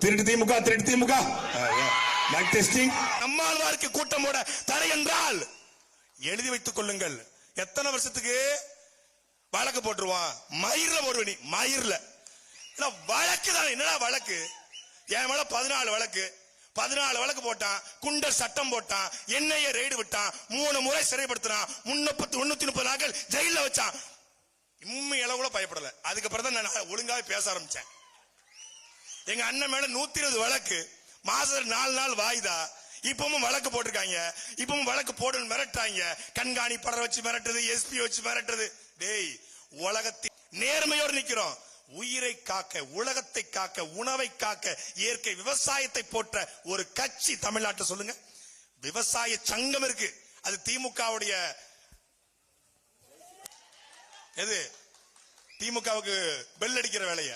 திருட்டு திமுக திருட்டு திமுக டெஸ்டிங். நம்மாழ்வாருக்கு கூட்டம் போட தடை என்றால் எழுதி வைத்துக் கொள்ளுங்கள். எத்தனை வருஷத்துக்கு வழக்கு போட்டுருவான்? மயிர்ல போடுவ நீ, மயிர்ல வழக்கு தான். என்னடா வழக்கு? என் மேல 14 வழக்கு, 14 வழக்கு போட்டான். குண்டர் சட்டம் போட்டான், என்ஐஏ ரெய்டு விட்டான், 3 முறை சிறைப்படுத்தினான், 330 நாட்கள் ஜெயில வச்சான். உண்மை அளவுல பயப்படல. அதுக்கப்புறம் தான் நான் ஒழுங்காவே பேச ஆரம்பிச்சேன். எங்க அண்ணன் மேல 120 வழக்கு, மாசத்துல 4 நாள் வாய்தா. இப்பவும் வழக்கு போட்டிருக்காங்க. இப்பவும் வழக்கு போடு மிரட்டாங்க. கண்காணிப்பாளர் வச்சு மிரட்டுறது, எஸ்பி வச்சு மிரட்டுறது. டேய், உலகத்தின் நேர்மையோடு நிக்கிறோம். உயிரை காக்க, உலகத்தை காக்க, உணவை காக்க, இயற்கை விவசாயத்தை போற்ற ஒரு கட்சி தமிழ்நாட்டை சொல்லுங்க. விவசாய சங்கம் இருக்கு. அது திமுகவுடைய எது? திமுகவுக்கு பெல் அடிக்கிற வேலையை